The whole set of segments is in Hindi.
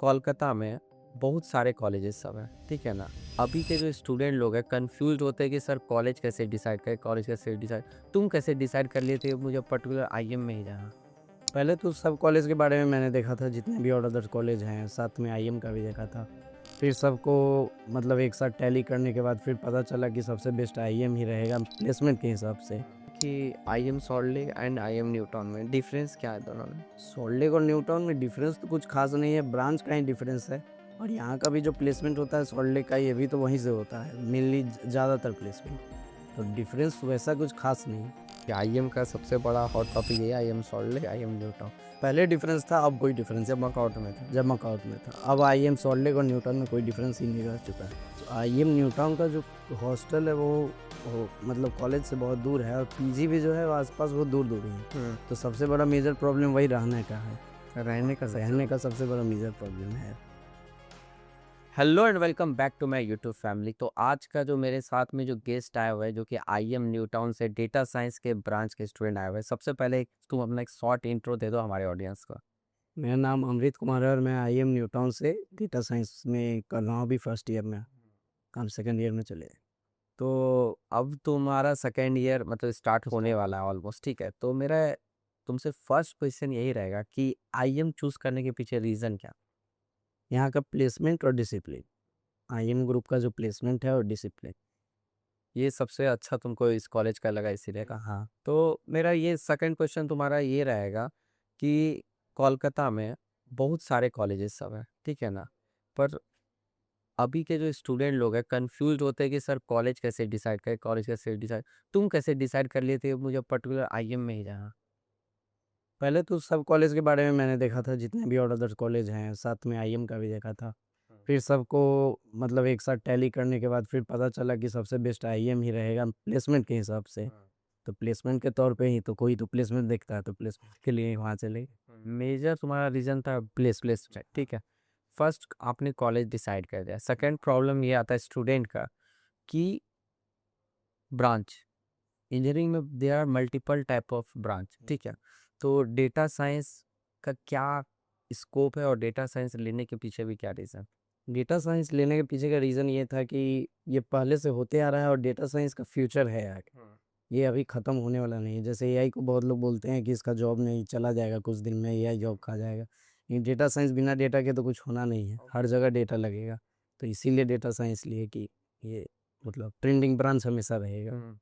कोलकाता में बहुत सारे कॉलेजेस सब हैं, ठीक है ना। अभी के जो स्टूडेंट लोग हैं कंफ्यूज होते हैं कि सर कॉलेज कैसे डिसाइड करें, कॉलेज कैसे डिसाइड। तुम कैसे डिसाइड कर लिए थे मुझे पर्टिकुलर आईएम में ही जाना? पहले तो सब कॉलेज के बारे में मैंने देखा था, जितने भी और अदर कॉलेज हैं, साथ में आईएम का भी देखा था। फिर सबको मतलब एक साथ टैली करने के बाद फिर पता चला कि सबसे बेस्ट आईएम ही रहेगा प्लेसमेंट के हिसाब से। कि IEM Salt Lake and IEM Newtown में डिफरेंस क्या है दोनों में? सॉल्ट लेक और न्यूटन में डिफरेंस तो कुछ खास नहीं है, ब्रांच का ही डिफरेंस है। और यहाँ का भी जो प्लेसमेंट होता है सॉल्ट लेक का, ये भी तो वहीं से होता है मेनली, ज़्यादातर प्लेसमेंट। तो डिफरेंस वैसा कुछ खास नहीं है। कि आईएम का सबसे बड़ा हॉट टॉपिक ये आईएम सॉल्ट लेक, आईएम न्यूटन। पहले डिफरेंस था, अब कोई डिफरेंस जब मकआउट में था। जब मकाउट में था। अब आईएम सॉल्ट लेक और न्यूटन में कोई डिफरेंस ही नहीं रह चुका है। तो आईएम न्यूटन का जो हॉस्टल है वो मतलब कॉलेज से बहुत दूर है, और पीजी भी जो है वो आसपास बहुत दूर दूर ही है। तो सबसे बड़ा मेजर प्रॉब्लम वही रहने का है। रहने का सबसे बड़ा मेजर प्रॉब्लम है। Hello and welcome back to my YouTube family. तो आज का जो मेरे साथ में जो गेस्ट आया हुआ है, जो कि आईएम न्यूटाउन से डेटा साइंस के ब्रांच के स्टूडेंट आए हुए हैं। सबसे पहले तुम अपना एक शॉर्ट इंट्रो दे दो हमारे ऑडियंस को। मेरा नाम अमृत कुमार है और मैं आईएम न्यूटन से डेटा साइंस में कर रहा हूँ, अभी फर्स्ट ईयर में। काम सेकेंड ईयर में चले। तो अब तुम्हारा सेकेंड ईयर मतलब स्टार्ट होने वाला है ऑलमोस्ट, ठीक है। तो मेरा तुमसे फर्स्ट क्वेश्चन यही रहेगा कि आईएम चूज करने के पीछे रीजन क्या? यहाँ का प्लेसमेंट और डिसिप्लिन, आईएम ग्रुप का जो प्लेसमेंट है और डिसिप्लिन। ये सबसे अच्छा तुमको इस कॉलेज का लगा इसीलिए का? हाँ। तो मेरा ये सेकंड क्वेश्चन तुम्हारा ये रहेगा कि कोलकाता में बहुत सारे कॉलेजेस सब हैं, ठीक है ना। पर अभी के जो स्टूडेंट लोग हैं कंफ्यूज होते हैं कि सर कॉलेज कैसे डिसाइड करें, कॉलेज कैसे डिसाइड। तुम कैसे डिसाइड कर लिए थे मुझे पर्टिकुलर आईएम में ही जाना? पहले तो सब कॉलेज के बारे में मैंने देखा था, जितने भी और अदर कॉलेज हैं, साथ में आईएम का भी देखा था। फिर सबको मतलब एक साथ टैली करने के बाद फिर पता चला कि सबसे बेस्ट आईएम ही रहेगा प्लेसमेंट के हिसाब से। तो प्लेसमेंट के तौर पे ही तो कोई तो प्लेसमेंट देखता है, तो प्लेसमेंट के लिए ही वहाँ चले। मेजर तुम्हारा रीजन था प्लेस, ठीक है। फर्स्ट आपने कॉलेज डिसाइड कर दिया। सेकंड प्रॉब्लम ये आता है स्टूडेंट का कि ब्रांच इंजीनियरिंग में there are multiple type of branch, ठीक है। तो डेटा साइंस का क्या स्कोप है और डेटा साइंस लेने के पीछे भी क्या रीज़न? डेटा साइंस लेने के पीछे का रीज़न ये था कि ये पहले से होते आ रहा है और डेटा साइंस का फ्यूचर है आगे। ये अभी ख़त्म होने वाला नहीं है। जैसे एआई को बहुत लोग बोलते हैं कि इसका जॉब नहीं, चला जाएगा कुछ दिन में, एआई जॉब खा जाएगा। ये डेटा साइंस बिना डेटा के तो कुछ होना नहीं है, हर जगह डेटा लगेगा। तो इसीलिए डेटा साइंस लिए कि ये मतलब ट्रेंडिंग ब्रांच हमेशा रहेगा।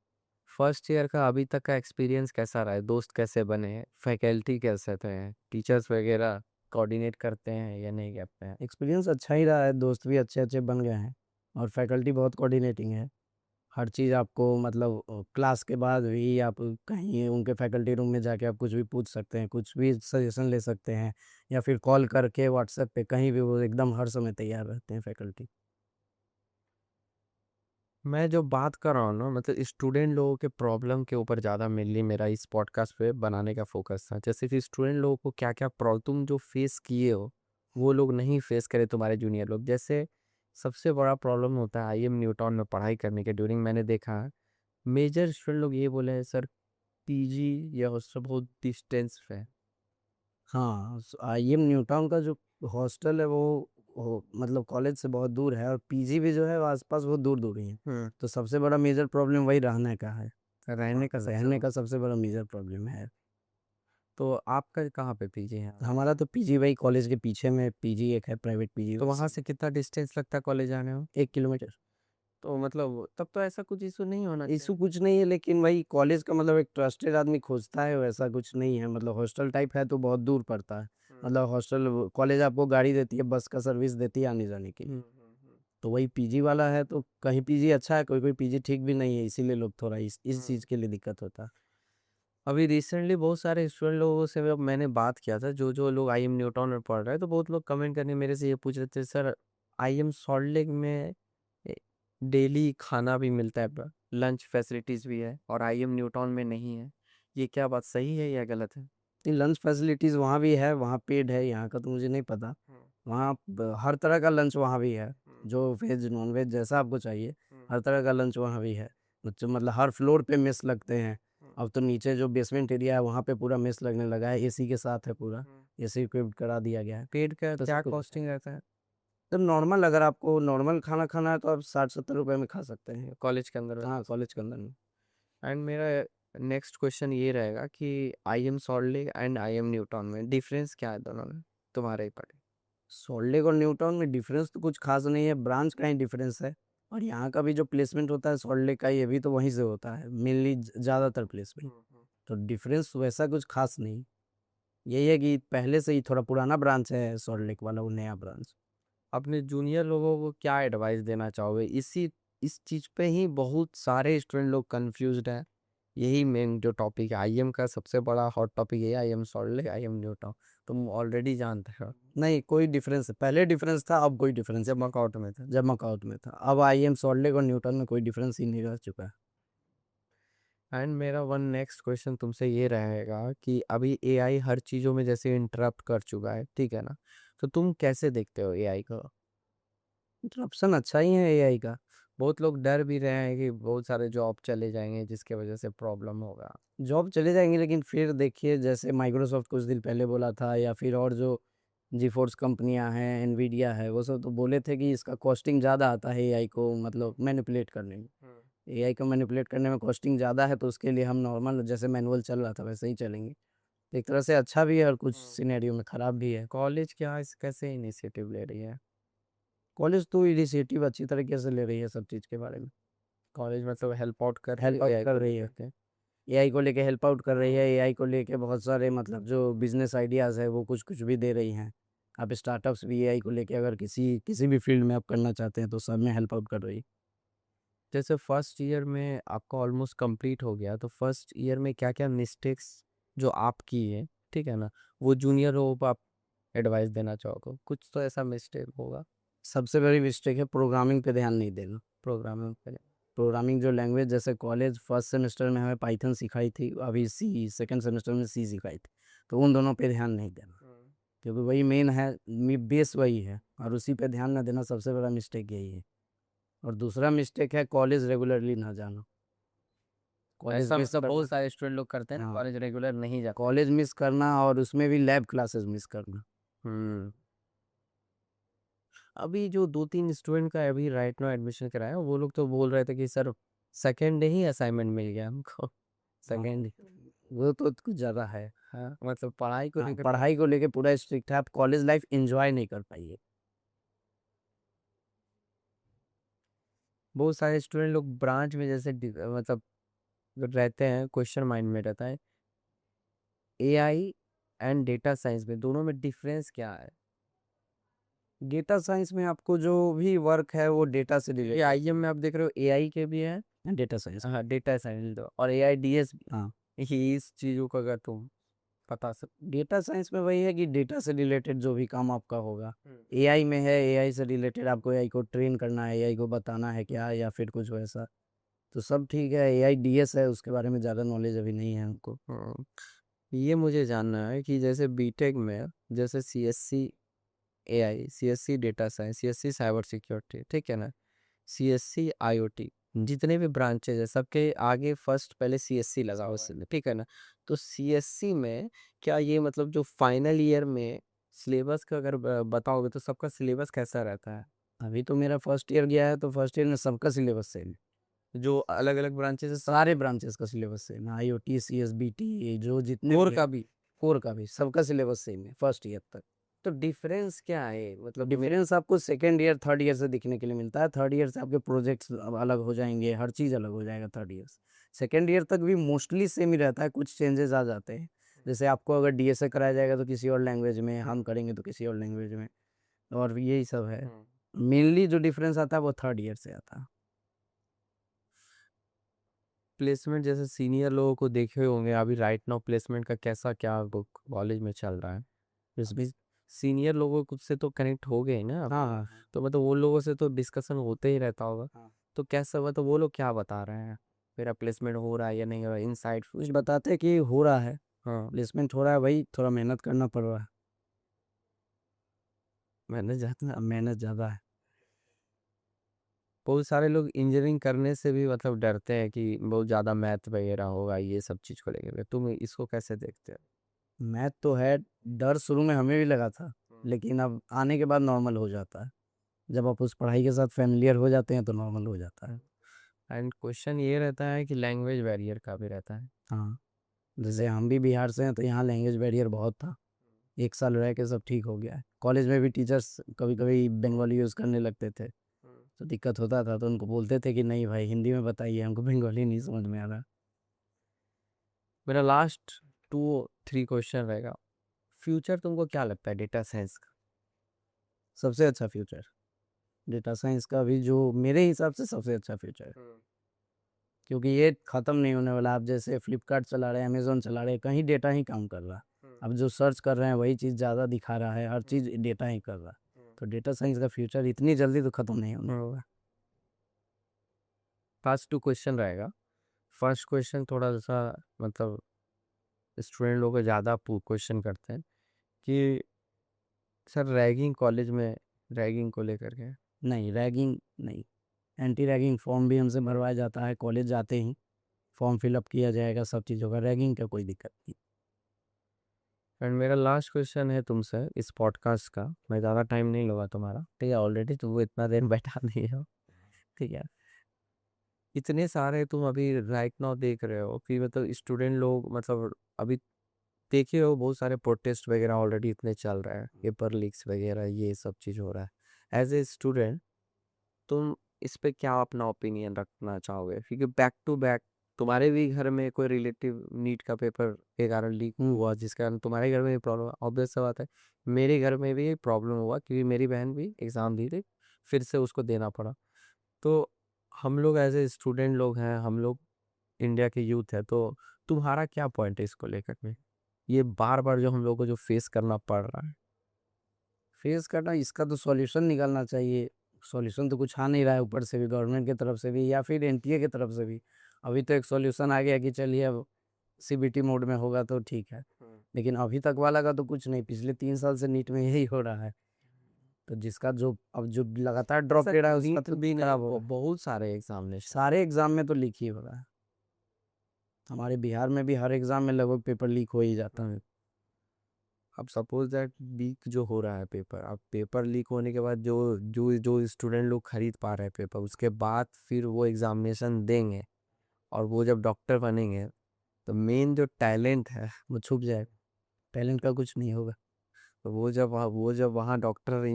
फर्स्ट ईयर का अभी तक का एक्सपीरियंस कैसा रहा है? दोस्त कैसे बने हैं? फैकल्टी कैसे थे? टीचर्स वगैरह कोऑर्डिनेट करते हैं या नहीं करते हैं? एक्सपीरियंस अच्छा ही रहा है, दोस्त भी अच्छे-अच्छे बन गए हैं और फैकल्टी बहुत कोऑर्डिनेटिंग है। हर चीज़ आपको मतलब क्लास के बाद भी आप कहीं उनके फैकल्टी रूम में जाके आप कुछ भी पूछ सकते हैं, कुछ भी सजेशन ले सकते हैं, या फिर कॉल करके व्हाट्सएप पे कहीं भी, वो एकदम हर समय तैयार रहते हैं फैकल्टी। मैं जो बात कर रहा हूँ ना, मतलब स्टूडेंट लोगों के प्रॉब्लम के ऊपर ज़्यादा मेनली मेरा इस पॉडकास्ट पे बनाने का फोकस था। जैसे कि स्टूडेंट लोगों को क्या क्या प्रॉब्लम तुम जो फेस किए हो वो लोग नहीं फेस करे तुम्हारे जूनियर लोग। जैसे सबसे बड़ा प्रॉब्लम होता है आईएम न्यूटन में पढ़ाई करने के ड्यूरिंग, मैंने देखा है मेजर स्टूडेंट लोग ये बोले हैं सर पीजी या हॉस्टल बहुत डिस्टेंस पे है। हाँ, आईएम न्यूटाउन का जो हॉस्टल है वो मतलब कॉलेज से बहुत दूर है, और पीजी भी जो है वो आसपास बहुत दूर दूर ही है। तो सबसे बड़ा मेजर प्रॉब्लम वही रहने का है। रहने का सबसे बड़ा मेजर प्रॉब्लम है। तो आपका कहाँ पे पीजी है? हमारा तो पीजी वही कॉलेज के पीछे में पीजी एक है, प्राइवेट पीजी, तो वहाँ से कितना डिस्टेंस लगता है कॉलेज आने में? 1 किलोमीटर। तो मतलब तब तो ऐसा कुछ इशू नहीं होना इशू चाहिए। कुछ नहीं है, लेकिन वही कॉलेज का मतलब एक ट्रस्टेड आदमी खोजता है, वैसा कुछ नहीं है। मतलब हॉस्टल टाइप है तो बहुत दूर पड़ता है। मतलब हॉस्टल कॉलेज आपको गाड़ी देती है, बस का सर्विस देती है आने जाने के लिए। तो वही पीजी वाला है, तो कहीं पीजी अच्छा है, कोई कोई पीजी ठीक भी नहीं है, इसीलिए लोग थोड़ा इस चीज़ के लिए दिक्कत होता है। अभी रिसेंटली बहुत सारे स्टूडेंट लोगों से जब मैंने बात किया था, जो जो लोग आईएम न्यूटन में पढ़ रहे हैं, तो बहुत लोग कमेंट करने मेरे से ये पूछ रहे थे सर आईएम सॉल्ट लेक में डेली खाना भी मिलता है, लंच फैसिलिटीज भी है, और आईएम न्यूटन में नहीं है। ये क्या बात सही है या गलत है? नहीं, लंच फैसिलिटीज़ वहाँ भी है, वहाँ पेड है, यहाँ का तो मुझे नहीं पता। वहाँ हर तरह का लंच वहाँ भी है, जो वेज नॉन वेज जैसा आपको चाहिए, हर तरह का लंच वहाँ भी है। मतलब हर फ्लोर पे मेस लगते हैं। अब तो नीचे जो बेसमेंट एरिया है वहाँ पे पूरा मेस लगने लगा है, एसी के साथ है पूरा। एसी इक्विप्ड करा दिया गया है। पेड का तो क्या सब कुछ कॉस्टिंग रहता है तो नॉर्मल, अगर आपको नॉर्मल खाना खाना है तो आप 60-70 रुपए में खा सकते हैं। कॉलेज के अंदर? हाँ, कॉलेज के अंदर में। एंड मेरा नेक्स्ट क्वेश्चन ये रहेगा कि I am salt Lake and I am Newton में डिफरेंस क्या है दोनों में, तुम्हारे ही पढ़े? सॉल्ट लेक और न्यूटाउन में डिफरेंस तो कुछ खास नहीं है, ब्रांच का ही डिफरेंस है। और यहाँ का भी जो प्लेसमेंट होता है सॉल्ट लेक का, ये भी तो वहीं से होता है मेनली, ज़्यादातर प्लेसमेंट। तो डिफरेंस वैसा कुछ खास नहीं। यही है कि पहले से ही थोड़ा पुराना ब्रांच है सॉल्ट लेक वाला, वो नया ब्रांच। अपने जूनियर लोगों को क्या एडवाइस देना चाहोगे? इस चीज़ पे ही बहुत सारे स्टूडेंट लोग कंफ्यूज्ड हैं। यही मेन जो टॉपिक है आईएम का, सबसे बड़ा हॉट टॉपिक ये आईएम सॉल्ट लेक, आईएम न्यूटन। तुम ऑलरेडी जानते हो नहीं, कोई डिफरेंस है, पहले डिफरेंस था, अब कोई डिफरेंस जब नहीं। मकआउट में था। जब मकाउट में था, अब आईएम सॉल्ट लेक और न्यूटन में कोई डिफरेंस ही नहीं रह चुका है। एंड मेरा वन नेक्स्ट क्वेश्चन तुमसे ये रहेगा कि अभी एआई हर चीज़ों में जैसे इंटरप्ट कर चुका है, ठीक है ना? तो तुम कैसे देखते हो एआई को? ऑप्शन अच्छा ही है एआई का। बहुत लोग डर भी रहे हैं कि बहुत सारे जॉब चले जाएंगे जिसके वजह से प्रॉब्लम होगा। जॉब चले जाएंगे, लेकिन फिर देखिए जैसे माइक्रोसॉफ्ट कुछ दिन पहले बोला था, या फिर और जो जी फोर्स कंपनियां हैं, एनवीडिया है, वो सब तो बोले थे कि इसका कॉस्टिंग ज़्यादा आता है एआई को मतलब मैनिपुलेट करने में। एआई को मैनिपुलेट करने में कॉस्टिंग ज़्यादा है, तो उसके लिए हम नॉर्मल जैसे मैनुअल चल रहा था वैसे ही चलेंगे। तो एक तरह से अच्छा भी है और कुछ सिनेरियो में ख़राब भी है। कॉलेज क्या इस कैसे इनिशिएटिव ले रही है? कॉलेज तो इनिशिएटिव अच्छी तरीके से ले रही है सब चीज़ के बारे में। कॉलेज मतलब हेल्प आउट कर रही हेल्प है आउट एआई कर को रही है, लेकर के? एआई को लेके हेल्प आउट कर रही है, एआई को लेके बहुत सारे मतलब जो बिजनेस आइडियाज़ है वो कुछ कुछ भी दे रही हैं। आप स्टार्टअप्स भी एआई को लेके अगर किसी किसी भी फील्ड में आप करना चाहते हैं तो सब में हेल्प आउट कर रही है। जैसे फर्स्ट ईयर में आपका ऑलमोस्ट कंप्लीट हो गया, तो फर्स्ट ईयर में क्या क्या मिस्टेक्स जो आप किए, ठीक है ना, वो जूनियर हो आप एडवाइस देना चाहोगे? कुछ तो ऐसा मिस्टेक होगा। सबसे बड़ी मिस्टेक है प्रोग्रामिंग पे ध्यान नहीं देना। प्रोग्रामिंग पे? प्रोग्रामिंग जो लैंग्वेज, जैसे कॉलेज फर्स्ट सेमेस्टर में हमें पाइथन सिखाई थी, अभी सी सेकंड सेमेस्टर में सी सिखाई थी, तो उन दोनों पे ध्यान नहीं देना, क्योंकि वही मेन है, बेस वही है, और उसी पे ध्यान ना देना सबसे बड़ा मिस्टेक यही है। और दूसरा मिस्टेक है कॉलेज रेगुलरली ना जाना। कॉलेज ऐसा मिस मतलब करना। बहुत सारे स्टूडेंट लोग करते हैं ना, हाँ, कॉलेज रेगुलर नहीं जाते। कॉलेज मिस करना और उसमें भी लैब क्लासेस मिस करना। हम्म। अभी जो 2-3 स्टूडेंट का अभी राइट नाउ एडमिशन कराया, वो लोग तो बोल रहे थे कि सर सेकेंड डे ही असाइनमेंट मिल गया हमको। हाँ, सेकेंड। वो तो कुछ ज़्यादा है। हाँ, मतलब पढ़ाई को हाँ, लेकर पढ़ाई को लेके पूरा स्ट्रिक्ट है, आप कॉलेज लाइफ एंजॉय नहीं कर पाइए। बहुत सारे स्टूडेंट लोग ब्रांच में जैसे मतलब जो रहते हैं, क्वेश्चन माइंड में रहता है एआई एंड डेटा साइंस में, दोनों में डिफरेंस क्या है? डेटा साइंस में आपको जो भी वर्क है वो डेटा से ये रिलेटेड आईएम में आप देख रहे हो एआई के भी हैं। है, डेटा साइंस। हाँ, डेटा साइंस दो और एआई डीएस भी हाँ, है। ये इस चीज़ों का अगर तुम बता सकते। डेटा साइंस में वही है कि डेटा से रिलेटेड जो भी काम आपका होगा। एआई में है, एआई से रिलेटेड आपको एआई को ट्रेन करना है, एआई को बताना है क्या, या फिर कुछ वैसा। तो सब ठीक है, एआई डीएस है, उसके बारे में ज़्यादा नॉलेज अभी नहीं है हमको। ये मुझे जानना है कि जैसे बीटेक में जैसे CSC AI, CSC data science, CSC cyber security, ठीक है ना, सीएससी आईओटी, जितने भी ब्रांचेज है सबके आगे फर्स्ट पहले सीएससी लगाओ इसलिए, ठीक है ना? तो सीएससी में क्या ये मतलब जो फाइनल ईयर में सिलेबस का अगर बताओगे तो सबका सिलेबस कैसा रहता है? अभी तो मेरा फर्स्ट ईयर गया है, तो फर्स्ट ईयर में सबका सिलेबस सेम है। जो अलग अलग ब्रांचेज है सारे ब्रांचेस का सिलेबस सेम है, आईओटी, सीएसबीटी, जो जितने कोर भी का हैं, भी? कोर का भी सबका सिलेबस सेम है फर्स्ट ईयर तक। तो डिफरेंस क्या है मतलब डिफरेंस आपको सेकेंड ईयर थर्ड ईयर से दिखने के लिए मिलता है। थर्ड ईयर से आपके प्रोजेक्ट्स अब अलग हो जाएंगे, हर चीज़ अलग हो जाएगा थर्ड ईयर से। सेकेंड ईयर तक भी मोस्टली सेम ही रहता है, कुछ चेंजेस आ जाते हैं। जैसे आपको अगर डीएसए कराया जाएगा तो किसी और लैंग्वेज में, हम करेंगे तो किसी और लैंग्वेज में, और यही सब है। मेनली जो डिफरेंस आता है वो थर्ड ईयर से आता है। प्लेसमेंट जैसे सीनियर लोगों को देखे होंगे अभी राइट नाउ प्लेसमेंट का कैसा क्या कॉलेज में चल रहा है? इसमें सीनियर लोगों कुछ से तो कनेक्ट हो गए ना आप? हाँ, हाँ, तो मतलब वो लोगों से तो डिस्कशन होते ही रहता होगा। हाँ। तो कैसा मतलब वो लोग क्या बता रहे हैं, मेरा प्लेसमेंट हो रहा है या नहीं हो रहा है, इनसाइड कुछ कुछ? बताते हैं कि हो रहा है, हाँ। प्लेसमेंट हो रहा है, वही थोड़ा मेहनत करना पड़ रहा है। मैंने जाना। अब मेहनत ज़्यादा है। बहुत सारे लोग इंजीनियरिंग करने से भी मतलब डरते हैं कि बहुत ज़्यादा मैथ वगैरह होगा, ये सब चीज़ को लेकर तुम इसको कैसे देखते हो? मैथ तो है, डर शुरू में हमें भी लगा था, लेकिन अब आने के बाद नॉर्मल हो जाता है। जब आप उस पढ़ाई के साथ फ़ैमिलियर हो जाते हैं तो नॉर्मल हो जाता है। एंड क्वेश्चन ये रहता है कि लैंग्वेज बैरियर का भी रहता है। हाँ, जैसे हम भी बिहार से हैं तो यहाँ लैंग्वेज बैरियर बहुत था। 1 साल रह के सब ठीक हो गया है। कॉलेज में भी टीचर्स कभी-कभी बंगाली यूज़ करने लगते थे, तो दिक्कत होता था, तो उनको बोलते थे कि नहीं भाई हिंदी में बताइए, हमको बंगाली नहीं समझ में आ रहा। मेरा लास्ट 2-3 क्वेश्चन रहेगा। फ्यूचर तुमको क्या लगता है डेटा साइंस का? सबसे अच्छा फ्यूचर डेटा साइंस का भी जो मेरे हिसाब से सबसे अच्छा फ्यूचर है, क्योंकि ये ख़त्म नहीं होने वाला। आप जैसे फ्लिपकार्ट चला रहे हैं, अमेज़न चला रहे हैं, कहीं डेटा ही काम कर रहा है। अब जो सर्च कर रहे हैं वही चीज़ ज़्यादा दिखा रहा है, हर चीज़ डेटा ही कर रहा है। तो डेटा साइंस का फ्यूचर इतनी जल्दी तो ख़त्म नहीं होने वाला। लास्ट 2 क्वेश्चन रहेगा। फर्स्ट क्वेश्चन थोड़ा-सा मतलब स्टूडेंट लोग को ज़्यादा पू क्वेश्चन करते हैं कि सर रैगिंग कॉलेज में रैगिंग को लेकर के। नहीं, रैगिंग नहीं, एंटी रैगिंग फॉर्म भी हमसे भरवाया जाता है, कॉलेज जाते ही फॉर्म फिलअप किया जाएगा, सब चीज़ होगा, रैगिंग का कोई दिक्कत नहीं। एंड मेरा लास्ट क्वेश्चन है तुमसे इस पॉडकास्ट का, मैं ज़्यादा टाइम नहीं लूँगा तुम्हारा, ठीक है? ऑलरेडी तुम इतना देर बैठा दिए हो, ठीक है? इतने सारे तुम अभी राइट नाउ देख रहे हो कि मतलब स्टूडेंट लोग मतलब अभी देखे हो बहुत सारे प्रोटेस्ट वगैरह ऑलरेडी इतने चल रहे हैं, पेपर लीक्स वगैरह ये सब चीज़ हो रहा है। एज ए स्टूडेंट तुम इस पे क्या अपना ओपिनियन रखना चाहोगे? क्योंकि बैक टू बैक तुम्हारे भी घर में कोई रिलेटिव नीट का पेपर के कारण लीक हुआ जिस कारण तुम्हारे घर में भी प्रॉब्लम, ऑब्वियस सा बात है मेरे घर में भी प्रॉब्लम हुआ क्योंकि मेरी बहन भी एग्ज़ाम दी थी, फिर से उसको देना पड़ा। तो हम लोग एज ए स्टूडेंट लोग हैं, हम लोग इंडिया के यूथ है, तो तुम्हारा क्या पॉइंट है इसको लेकर में? ये बार-बार जो हम लोगों को जो फेस करना पड़ रहा है। फेस करना इसका तो सॉल्यूशन निकालना चाहिए। सॉल्यूशन तो कुछ आ नहीं रहा है ऊपर से भी, गवर्नमेंट की तरफ से भी या फिर एनटीए की तरफ से भी। अभी तो एक सॉल्यूशन आ गया कि चलिए अब सीबीटी मोड में होगा तो ठीक है। लेकिन अभी तक वाला का तो कुछ नहीं, पिछले 3 साल से नीट में यही हो रहा है। तो जिसका जो अब जो लगातार ड्रॉप ऐसा ले रहा है उसका नीट तो भी नहीं, खराब होगा। बहुत सारे एग्ज़ामिनेशन। सारे एग्ज़ाम में तो लीक ही हो रहा है। हमारे बिहार में भी हर एग्ज़ाम में लगभग पेपर लीक हो ही जाता है। अब सपोज दैट लीक जो हो रहा है पेपर, अब पेपर लीक होने के बाद जो जो जो स्टूडेंट लोग खरीद पा रहे हैं पेपर, उसके बाद फिर वो एग्जामिनेशन देंगे और वो जब डॉक्टर बनेंगे तो मेन जो टैलेंट है वो छुप जाएगा, टैलेंट का कुछ नहीं होगा। तो वो जब वहाँ डॉक्टर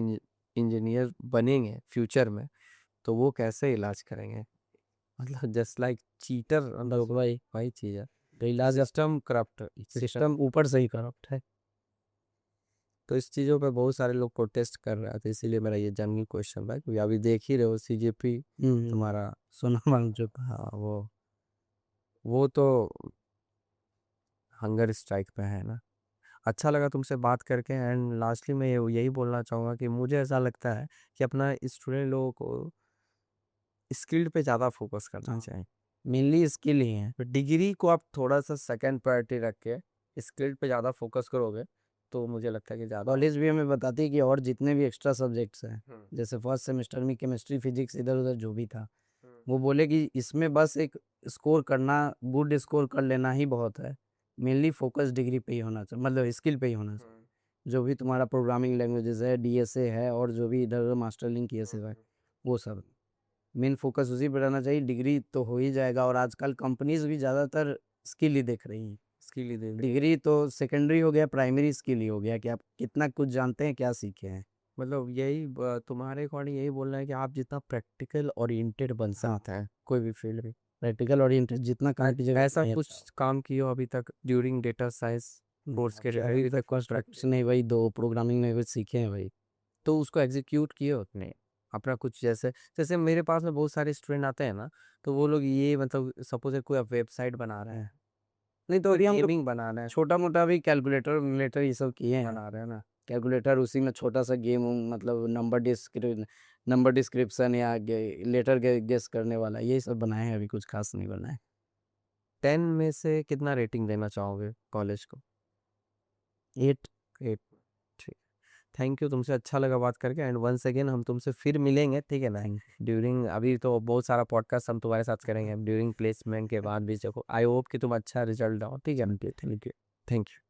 इंजीनियर बनेंगे फ्यूचर में, तो वो कैसे इलाज करेंगे? मतलब जस्ट लाइक चीटर, मतलब वही वही चीज़ है। तो इलाज सिस्टम करप्ट, सिस्टम। सिस्टम ऊपर से ही करप्ट है। तो इस चीज़ों पे बहुत सारे लोग प्रोटेस्ट कर रहे थे, इसीलिए मेरा ये जनरल क्वेश्चन था क्योंकि अभी देख ही रहे हो सीजेपी तुम्हारा। सोना वांगचुक। हाँ, वो तो हंगर स्ट्राइक पे है ना। अच्छा लगा तुमसे बात करके एंड लास्टली मैं यही बोलना चाहूँगा कि मुझे ऐसा लगता है कि अपना स्टूडेंट लोगों को स्किल्ड पे ज़्यादा फोकस करना हाँ, चाहिए। मेनली स्किल ही है। तो डिग्री को आप थोड़ा सा सेकंड प्रायोरिटी रख के स्किल्ड पे ज़्यादा फोकस करोगे तो मुझे लगता है कि ज़्यादा। कॉलेज भी हमें बताती है कि और जितने भी एक्स्ट्रा सब्जेक्ट्स हैं, जैसे फर्स्ट सेमेस्टर में केमिस्ट्री, फिजिक्स इधर-उधर जो भी था, वो बोले कि इसमें बस एक स्कोर करना, गुड स्कोर कर लेना ही बहुत है। मेनली फोकस डिग्री पे ही होना चाहिए, मतलब स्किल पे ही होना चाहिए। जो भी तुम्हारा प्रोग्रामिंग लैंग्वेजेस है, डीएसए है और जो भी इधर मास्टर लिंक ये सब है, वो सब। मेन फोकस उसी पे रहना चाहिए, डिग्री तो हो ही जाएगा और आजकल कंपनीज़ भी ज़्यादातर स्किल ही देख रही हैं। स्किल ही दे दे। डिग्री तो सेकेंडरी हो गया, प्राइमरी स्किल ही हो गया कि आप कितना कुछ जानते हैं, क्या सीखे हैं। मतलब यही तुम्हारे अकॉर्डिंग यही बोलना है कि आप जितना प्रैक्टिकल ओरिएंटेड बन हाँ, सकते हैं कोई भी फील्ड में। प्रैक्टिकल ओरिएंटेड जितना काम कीजिएगा ऐसा उतना ही अच्छा कुछ काम किए हो अभी तक ड्यूरिंग डेटा साइंस होगा। कोर्स के अभी तक प्रैक्टिस नहीं, वही 2 प्रोग्रामिंग लैंग्वेज सीखे हैं वही। तो उसको एग्जीक्यूट किए उतने अपना कुछ जैसे जैसे मेरे पास में बहुत सारे स्टूडेंट आते हैं ना, तो वो लोग ये मतलब सपोज कोई वेबसाइट बना रहे हैं, नहीं तो कोई अभी हम लोग गेमिंग बना रहे हैं, छोटा-मोटा भी कैलकुलेटर ये सब किए हैं। बना रहे हैं ना। कैलकुलेटर उसी में छोटा-सा गेम मतलब नंबर डिस्क्रिप्शन या लेटर गेस करने वाला, यही सब बनाए हैं, अभी कुछ खास नहीं बनाए। 10 में से कितना रेटिंग देना चाहोगे कॉलेज को? 8 8। ठीक। थैंक यू, तुमसे अच्छा लगा बात करके एंड वंस अगेन हम तुमसे फिर मिलेंगे, ठीक है ना? ड्यूरिंग अभी तो बहुत सारा पॉडकास्ट हम तुम्हारे साथ करेंगे ड्यूरिंग प्लेसमेंट के बाद भी। देखो आई होप कि तुम अच्छा रिजल्ट आओ, ठीक है? Thank you, thank you. Thank you.